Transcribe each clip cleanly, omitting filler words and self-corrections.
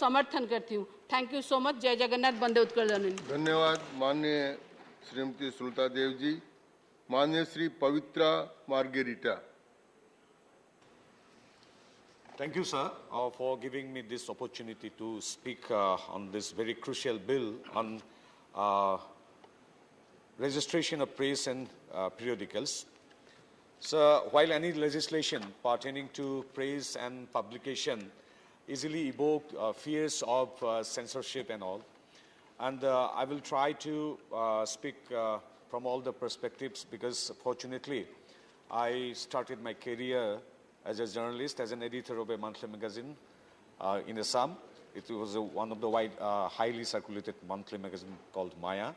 समर्थन करती हूँ। Thank you so much. जय जगन्नाथ। वंदे उत्कल जननी। धन्यवाद माननीय श्रीमती सुलता देव जी। माननीय श्री पवित्रा margherita. Thank you, sir, for giving me this opportunity to speak on this very crucial bill on registration of press and periodicals. So, while any legislation pertaining to press and publication easily evoke fears of censorship and all, and I will try to speak from all the perspectives, because fortunately I started my career as a journalist, as an editor of a monthly magazine in Assam. It was one of the highly circulated monthly magazine called Maya.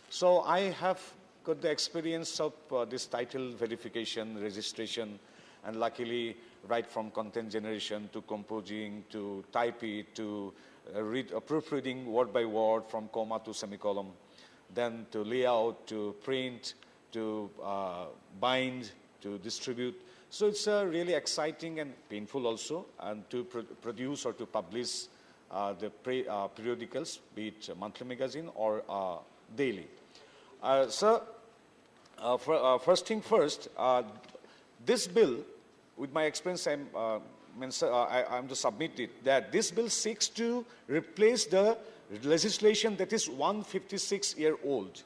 So I have got the experience of this title verification, registration, and luckily right from content generation to composing, to type it, to proofreading word by word from comma to semicolon, then to layout, to print, to bind, to distribute. So it's really exciting and painful also, and to produce or to publish the periodicals, be it monthly magazine or daily. Sir, first thing first, this bill, with my experience, I'm to submit it, that this bill seeks to replace the legislation that is 156-year-old.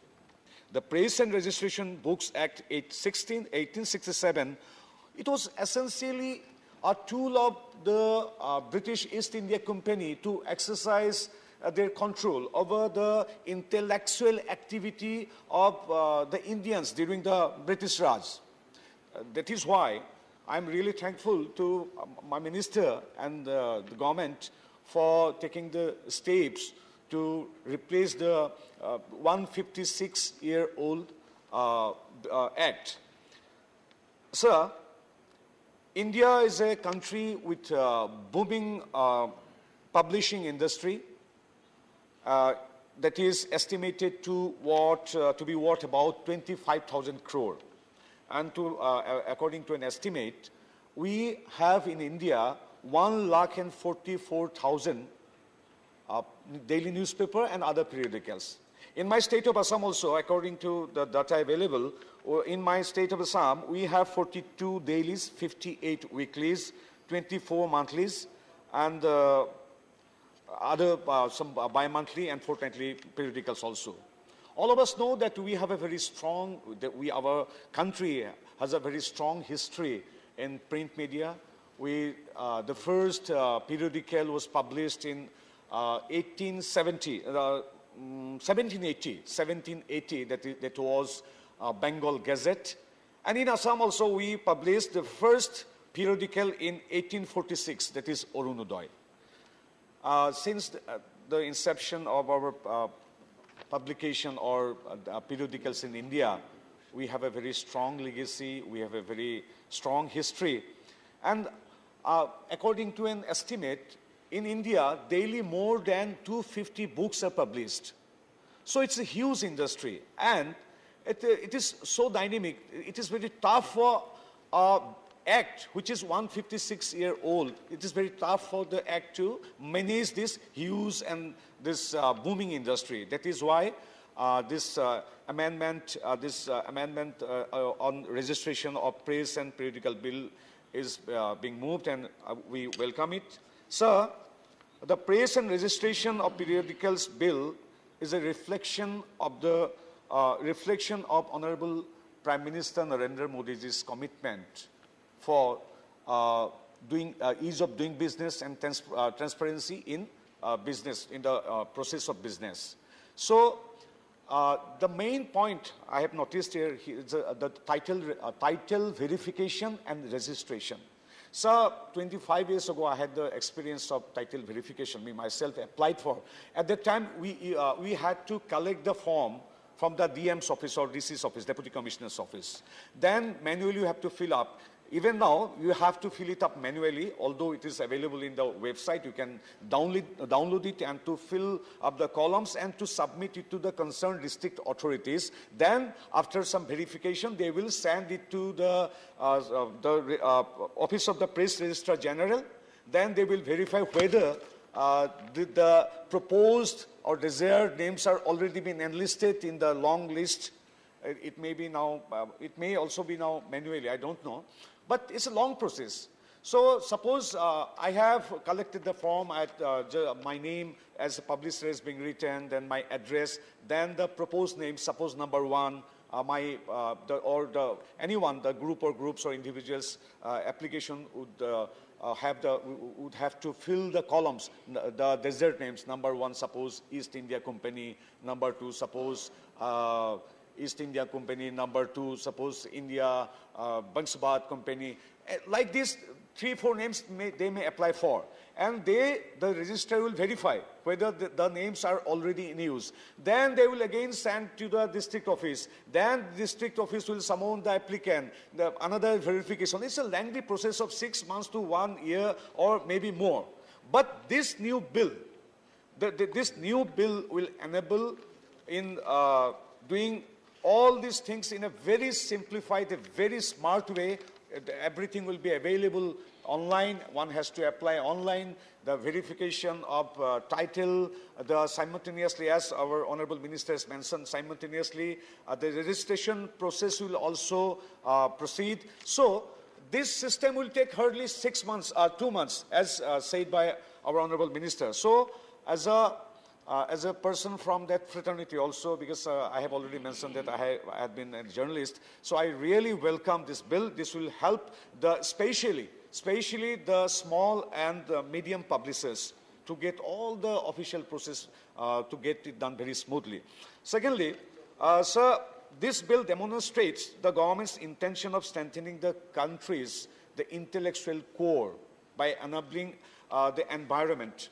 The Press and Registration Books Act 1867, it was essentially a tool of the British East India Company to exercise their control over the intellectual activity of the Indians during the British Raj. That is why I'm really thankful to my minister and the government for taking the steps to replace the 156-year-old act. Sir, India is a country with booming publishing industry that is estimated to be worth about 25,000 crore. And according to an estimate, we have in India 1,44,000 daily newspaper and other periodicals. In my state of Assam also, according to the data available, in my state of Assam, we have 42 dailies, 58 weeklies, 24 monthlies, and other some bi-monthly and fortnightly periodicals also. All of us know that we have a very strong, our country has a very strong history in print media. The first periodical was published in 1780, that was Bengal Gazette. And in Assam also we published the first periodical in 1846, that is Arunodoy. Since the inception of our publication or periodicals in India, we have a very strong legacy, we have a very strong history. And according to an estimate, in India, daily more than 250 books are published. So it's a huge industry, and it is so dynamic. It is very tough for Act, which is 156-year-old. It is very tough for the Act to manage this huge and this booming industry. That is why this amendment on registration of press and periodical bill is being moved, and we welcome it. Sir, the Press and Registration of Periodicals Bill is a reflection of the Honorable Prime Minister Narendra Modi's commitment for ease of doing business and transparency in business, in the process of business. So, the main point I have noticed here is the title verification and registration. So, 25 years ago, I had the experience of title verification. Me, myself, applied for. At that time, we had to collect the form from the DM's office or DC's office, Deputy Commissioner's office. Then, manually, you have to fill up. Even now, you have to fill it up manually, although it is available in the website. You can download it and to fill up the columns and to submit it to the concerned district authorities. Then, after some verification, they will send it to the Office of the Press Registrar General. Then they will verify whether the proposed or desired names are already been enlisted in the long list. It may be now, it may also be now manually, I don't know. But it's a long process. So suppose I have collected the form at my name as a publisher is being written, then my address, then the proposed name, suppose number 1, anyone, the group or groups or individuals application would would have to fill the columns, the desert names. Number 1, suppose East India Company. Number 2, suppose East India Company. Number 2, suppose India Bansabad Company. Like this, 3-4 names they may apply for, and the registrar will verify whether the names are already in use. Then they will again send to the district office. Then the district office will summon the applicant, another verification. It's a lengthy process of 6 months to 1 year or maybe more. But this new bill, this new bill will enable in doing all these things in a very simplified, a very smart way. Everything will be available online. One has to apply online. The verification of title, simultaneously, as our Honorable Minister has mentioned, simultaneously, the registration process will also proceed. So this system will take hardly 6 months, 2 months, as said by our Honorable Minister. So as a person from that fraternity also, because I have already mentioned that I have been a journalist, so I really welcome this bill. This will help especially the small and medium publishers to get all the official process to get it done very smoothly. Secondly, sir, this bill demonstrates the government's intention of strengthening the country's intellectual core by enabling the environment.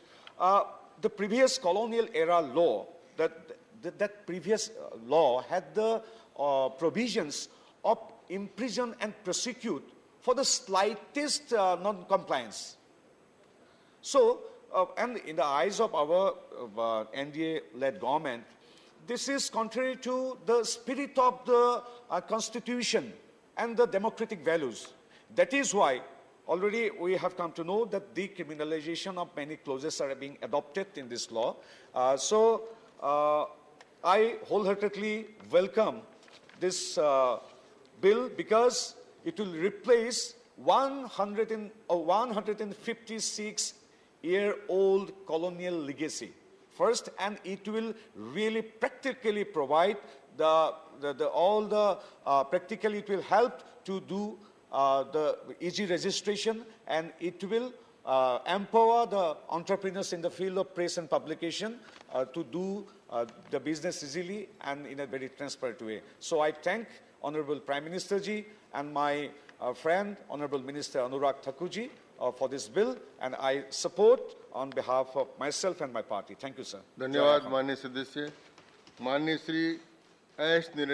The previous colonial era law, that previous law had the provisions of imprison and prosecute for the slightest non-compliance. So, and in the eyes of our NDA-led government, this is contrary to the spirit of the Constitution and the democratic values. That is why already we have come to know that decriminalization of many clauses are being adopted in this law. So I wholeheartedly welcome this bill because it will replace 156-year-old colonial legacy. First, and it will really practically provide practically it will help to do the easy registration, and it will empower the entrepreneurs in the field of press and publication to do the business easily and in a very transparent way. So I thank Honorable Prime Minister Ji and my friend Honorable Minister Anurag Thakurji for this bill, and I support on behalf of myself and my party. Thank you, sir. धन्यवाद माननीय सदस्य. माननीय Shri S